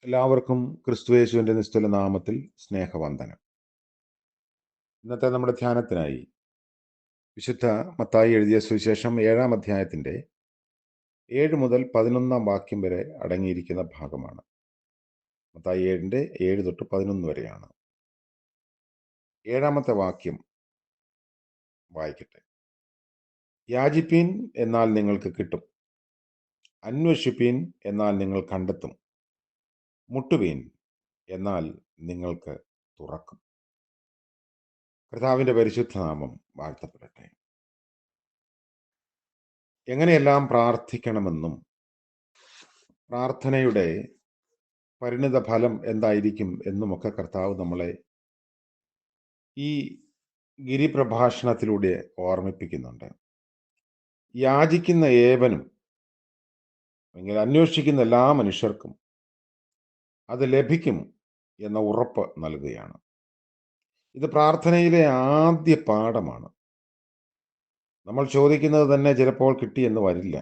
എല്ലാവർക്കും ക്രിസ്തുയേശുവിന്റെ നിസ്തുല നാമത്തിൽ സ്നേഹവന്ദനം. ഇന്നത്തെ നമ്മുടെ ധ്യാനത്തിനായി വിശുദ്ധ മത്തായി എഴുതിയ സുവിശേഷം 7-ാം അധ്യായത്തിന്റെ 7 മുതൽ 11 വാക്യം വരെ അടങ്ങിയിരിക്കുന്ന ഭാഗമാണ്. മത്തായി 7-ന്റെ 7 തൊട്ട് 11 വരെയാണ്. 7-ാമത്തെ വാക്യം വായിക്കട്ടെ. യാചിപ്പീൻ, എന്നാൽ നിങ്ങൾക്ക് കിട്ടും; അന്വേഷിപ്പീൻ, എന്നാൽ നിങ്ങൾ കണ്ടെത്തും; മുട്ടുവീൻ, എന്നാൽ നിങ്ങൾക്ക് തുറക്കും. കർത്താവിന്റെ പരിശുദ്ധ നാമം വാഴ്ത്തപ്പെടട്ടെ. എങ്ങനെയെല്ലാം പ്രാർത്ഥിക്കണമെന്നും പ്രാർത്ഥനയുടെ പരിണിത ഫലം എന്തായിരിക്കും എന്നുമൊക്കെ കർത്താവ് നമ്മളെ ഈ ഗിരിപ്രഭാഷണത്തിലൂടെ ഓർമ്മിപ്പിക്കുന്നുണ്ട്. യാചിക്കുന്ന ഏവനും, അല്ലെങ്കിൽ അന്വേഷിക്കുന്ന എല്ലാ മനുഷ്യർക്കും അത് ലഭിക്കും എന്ന ഉറപ്പ് നൽകുകയാണ്. ഇത് പ്രാർത്ഥനയിലെ ആദ്യ പാഠമാണ്. നമ്മൾ ചോദിക്കുന്നത് തന്നെ ചിലപ്പോൾ കിട്ടിയെന്ന് വരില്ല.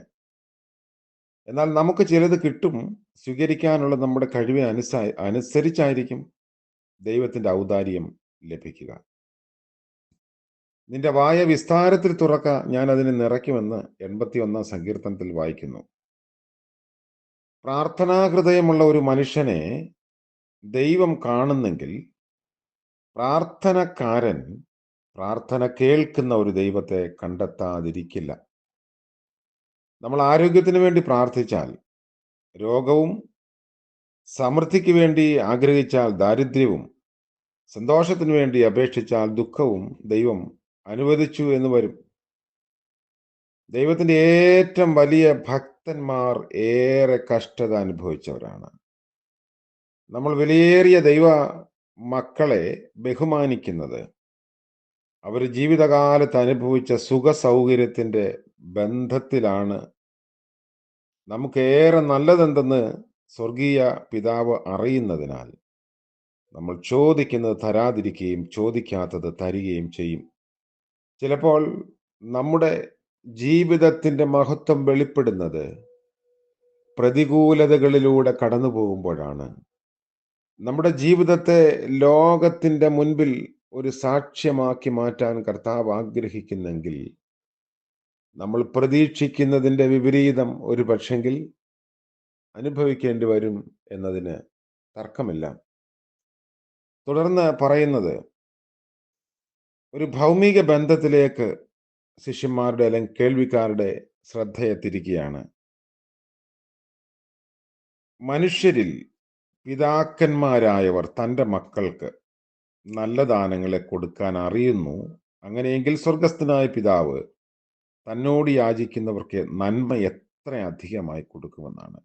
എന്നാൽ നമുക്ക് ചിലത് കിട്ടും. സ്വീകരിക്കാനുള്ള നമ്മുടെ കഴിവിന് അനുസരിച്ചായിരിക്കും ദൈവത്തിന്റെ ഔദാര്യം ലഭിക്കുക. നിന്റെ വായ വിസ്താരത്തിൽ തുറക്ക, ഞാൻ അതിനെ നിറയ്ക്കുമെന്ന് 81-ാം സങ്കീർത്തനത്തിൽ വായിക്കുന്നു. പ്രാർത്ഥനാഹൃദയമുള്ള ഒരു മനുഷ്യനെ ദൈവം കാണുന്നെങ്കിൽ പ്രാർത്ഥനക്കാരൻ പ്രാർത്ഥന കേൾക്കുന്ന ഒരു ദൈവത്തെ കണ്ടെത്താതിരിക്കില്ല. നമ്മൾ ആരോഗ്യത്തിന് വേണ്ടി പ്രാർത്ഥിച്ചാൽ രോഗവും, സമൃദ്ധിക്ക് വേണ്ടി ആഗ്രഹിച്ചാൽ ദാരിദ്ര്യവും, സന്തോഷത്തിന് വേണ്ടി അപേക്ഷിച്ചാൽ ദുഃഖവും ദൈവം അനുവദിച്ചു എന്ന് വരും. ദൈവത്തിന്റെ ഏറ്റവും വലിയ ഭക്തന്മാർ ഏറെ കഷ്ടത അനുഭവിച്ചവരാണ്. നമ്മൾ വിലയേറിയ ദൈവ മക്കളെ ബഹുമാനിക്കുന്നത് അവർ ജീവിതകാലത്ത് അനുഭവിച്ച സുഖ സൗകര്യത്തിന്റെ ബന്ധത്തിലാണ്. നമുക്കേറെ നല്ലതെന്തെന്ന് സ്വർഗീയ പിതാവ് അറിയുന്നതിനാൽ നമ്മൾ ചോദിക്കുന്നത് തരാതിരിക്കുകയും ചോദിക്കാത്തത് തരികയും ചെയ്യും. ചിലപ്പോൾ നമ്മുടെ ജീവിതത്തിന്റെ മഹത്വം വെളിപ്പെടുന്നത് പ്രതികൂലതകളിലൂടെ കടന്നു പോകുമ്പോഴാണ്. നമ്മുടെ ജീവിതത്തെ ലോകത്തിന്റെ മുൻപിൽ ഒരു സാക്ഷ്യമാക്കി മാറ്റാൻ കർത്താവ് ആഗ്രഹിക്കുന്നെങ്കിൽ നമ്മൾ പ്രതീക്ഷിക്കുന്നതിന്റെ വിപരീതം ഒരു പക്ഷെങ്കിൽ അനുഭവിക്കേണ്ടി വരും എന്നതിന് തർക്കമില്ല. തുടർന്ന് പറയുന്നത് ഒരു ഭൗമിക ബന്ധത്തിലേക്ക് ശിഷ്യന്മാരുടെ അല്ലെങ്കിൽ കേൾവിക്കാരുടെ ശ്രദ്ധയെ തിരിക്കുകയാണ്. മനുഷ്യരിൽ പിതാക്കന്മാരായവർ തൻ്റെ മക്കൾക്ക് നല്ല ദാനങ്ങളെ കൊടുക്കാൻ അറിയുന്നു. അങ്ങനെയെങ്കിൽ സ്വർഗസ്ഥനായ പിതാവ് തന്നോട് യാചിക്കുന്നവർക്ക് നന്മ എത്ര അധികമായി കൊടുക്കുമെന്നാണ്.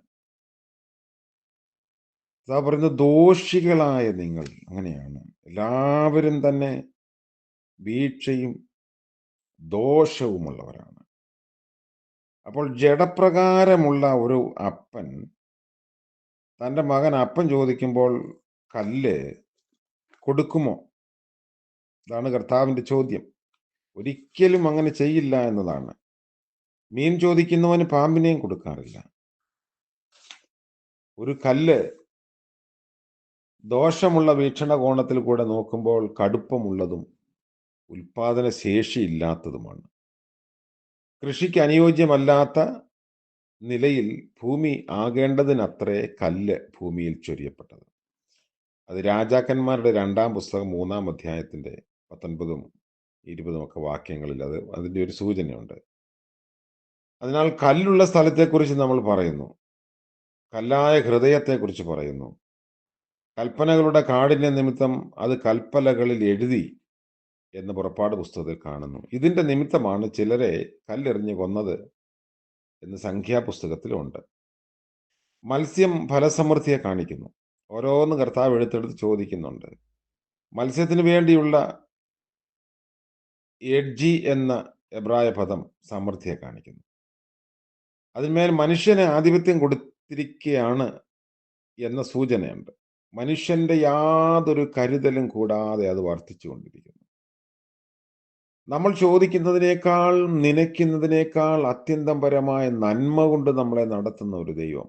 അതാ പറയുന്നത്, ദോഷികളായ നിങ്ങൾ അങ്ങനെയാണ്. എല്ലാവരും തന്നെ വീഴ്ചയും ദോഷവുമുള്ളവരാണ്. അപ്പോൾ ജഡപ്രകാരമുള്ള ഒരു അപ്പൻ തൻ്റെ മകൻ അപ്പം ചോദിക്കുമ്പോൾ കല്ല് കൊടുക്കുമോ? ഇതാണ് കർത്താവിൻ്റെ ചോദ്യം. ഒരിക്കലും അങ്ങനെ ചെയ്യില്ല എന്നതാണ്. മീൻ ചോദിക്കുന്നവന് പാമ്പിനെയും കൊടുക്കാറില്ല. ഒരു കല്ല് ദോഷമുള്ള വീക്ഷണകോണത്തിൽ കൂടെ നോക്കുമ്പോൾ കടുപ്പമുള്ളതും ഉൽപാദന ശേഷിയില്ലാത്തതുമാണ്. കൃഷിക്ക് അനുയോജ്യമല്ലാത്ത നിലയിൽ ഭൂമി ആകേണ്ടതിനത്രേ കല്ല് ഭൂമിയിൽ ചൊരിയപ്പെട്ടത്. അത് രാജാക്കന്മാരുടെ 2-ാം പുസ്തകം 3-ാം അധ്യായത്തിന്റെ 19-ഉം 20-ഉം ഒക്കെ വാക്യങ്ങളിൽ അതിൻ്റെ ഒരു സൂചനയുണ്ട്. അതിനാൽ കല്ലുള്ള സ്ഥലത്തെക്കുറിച്ച് നമ്മൾ പറയുന്നു, കല്ലായ ഹൃദയത്തെക്കുറിച്ച് പറയുന്നു. കൽപ്പനകളുടെ കാഠിന്യ നിമിത്തം അത് കൽപ്പലകളിൽ എഴുതി എന്ന് പുറപ്പാട് പുസ്തകത്തിൽ കാണുന്നു. ഇതിന്റെ നിമിത്തമാണ് ചിലരെ കല്ലെറിഞ്ഞ് കൊന്നത് എന്ന് സംഖ്യാപുസ്തകത്തിലുണ്ട്. മത്സ്യം ഫലസമൃദ്ധിയെ കാണിക്കുന്നു. ഓരോന്ന് കർത്താവ് എടുത്തെടുത്ത് ചോദിക്കുന്നുണ്ട്. മത്സ്യത്തിന് വേണ്ടിയുള്ള എഡ്ജി എന്ന എബ്രായ പദം സമൃദ്ധിയെ കാണിക്കുന്നു. അതിന്മേൽ മനുഷ്യന് ആധിപത്യം കൊടുത്തിരിക്കുകയാണ് എന്ന സൂചനയുണ്ട്. മനുഷ്യന്റെ യാതൊരു കരുതലും കൂടാതെ അത് വർദ്ധിച്ചുകൊണ്ടിരിക്കുന്നു. നമ്മൾ ചോദിക്കുന്നതിനേക്കാൾ, നനയ്ക്കുന്നതിനേക്കാൾ അത്യന്തം പരമായ നന്മ കൊണ്ട് നമ്മളെ നടത്തുന്ന ഒരു ദൈവം.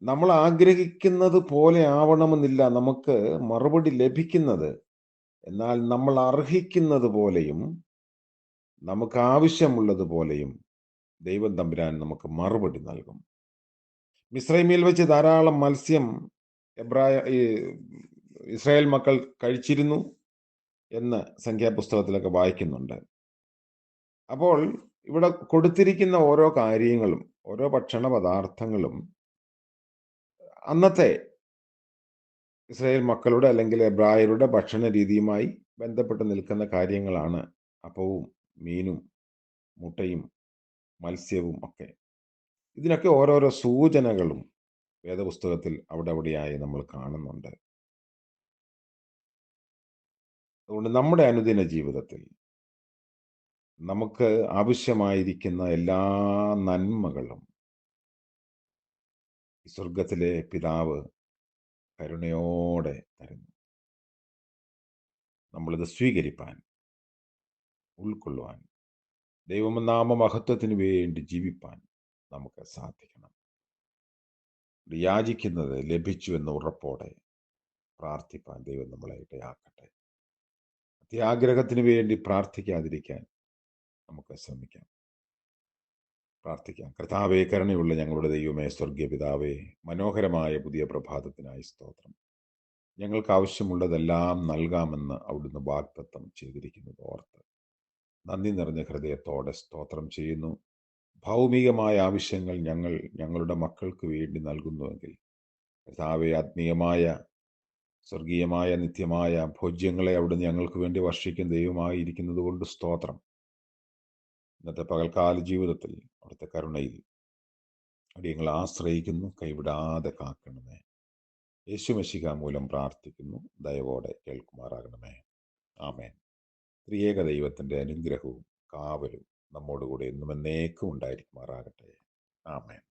നമ്മൾ ആഗ്രഹിക്കുന്നത് പോലെ ആവണമെന്നില്ല നമുക്ക് മറുപടി ലഭിക്കുന്നത്. എന്നാൽ നമ്മൾ അർഹിക്കുന്നത് പോലെയും നമുക്ക് ആവശ്യമുള്ളത് പോലെയും ദൈവം തമ്പുരാൻ നമുക്ക് മറുപടി നൽകും. മിസ്രൈമിൽ വെച്ച് ധാരാളം മത്സ്യം ഈ ഇസ്രായേൽ മക്കൾ കഴിച്ചിരുന്നു എന്ന് സംഖ്യാപുസ്തകത്തിലൊക്കെ വായിക്കുന്നുണ്ട്. അപ്പോൾ ഇവിടെ കൊടുത്തിരിക്കുന്ന ഓരോ കാര്യങ്ങളും, ഓരോ ഭക്ഷണ പദാർത്ഥങ്ങളും അന്നത്തെ ഇസ്രായേൽ മക്കളുടെ അല്ലെങ്കിൽ എബ്രായരുടെ ഭക്ഷണ രീതിയുമായി ബന്ധപ്പെട്ട് നിൽക്കുന്ന കാര്യങ്ങളാണ്. അപ്പവും മീനും മുട്ടയും മത്സ്യവും ഒക്കെ. ഇതിനൊക്കെ ഓരോരോ സൂചനകളും വേദപുസ്തകത്തിൽ അവിടെ അവിടെയായി നമ്മൾ കാണുന്നുണ്ട്. അതുകൊണ്ട് നമ്മുടെ അനുദിന ജീവിതത്തിൽ നമുക്ക് ആവശ്യമായിരിക്കുന്ന എല്ലാ നന്മകളും സ്വർഗത്തിലെ പിതാവ് കരുണയോടെ തരുന്നു. നമ്മളിത് സ്വീകരിപ്പാൻ, ഉൾക്കൊള്ളുവാൻ, ദൈവനാമ മഹത്വത്തിന് വേണ്ടി ജീവിപ്പാൻ നമുക്ക് സാധിക്കണം. യാചിക്കുന്നത് ലഭിച്ചു എന്ന ഉറപ്പോടെ പ്രാർത്ഥിപ്പാൻ ദൈവം നമ്മളെ ഇടയാക്കട്ടെ. അത്യാഗ്രഹത്തിന് വേണ്ടി പ്രാർത്ഥിക്കാതിരിക്കാൻ നമുക്ക് ശ്രമിക്കാം. പ്രാർത്ഥിക്കാം. കർത്താവേ, കരുണയുള്ള ഞങ്ങളുടെ ദൈവമേ, സ്വർഗീയ പിതാവേ, മനോഹരമായ പുതിയ പ്രഭാതത്തിനായി സ്തോത്രം. ഞങ്ങൾക്ക് ആവശ്യമുള്ളതെല്ലാം നൽകാമെന്ന് അവിടുന്ന് വാഗ്ദത്തം ചെയ്തിരിക്കുന്നത് ഓർത്ത് നന്ദി നിറഞ്ഞ ഹൃദയത്തോടെ സ്തോത്രം ചെയ്യുന്നു. ഭൗമികമായ ആവശ്യങ്ങൾ ഞങ്ങളുടെ മക്കൾക്ക് വേണ്ടി നൽകുന്നുവെങ്കിൽ കർത്താവേ, ആത്മീയമായ സ്വർഗീയമായ നിത്യമായ ഭോജ്യങ്ങളെ അവിടുന്ന് ഞങ്ങൾക്ക് വേണ്ടി വർഷിക്കുന്ന ദൈവമായിരിക്കുന്നത് കൊണ്ട് സ്തോത്രം. ഇന്നത്തെ പകൽക്കാല ജീവിതത്തിൽ അവിടുത്തെ കരുണയിൽ അടിയങ്ങൾ ആശ്രയിക്കുന്നു. കൈവിടാതെ കാക്കണമേ. യേശുമശിഹ മൂലം പ്രാർത്ഥിക്കുന്നു. ദയവോടെ കേൾക്കുമാറാകണമേ. ആമേൻ. ത്രിയേക ദൈവത്തിൻ്റെ അനുഗ്രഹവും കാവലും നമ്മോടുകൂടെ എന്നും എന്നേക്കും ഉണ്ടായിരിക്കുമാറാകട്ടെ. ആമേൻ.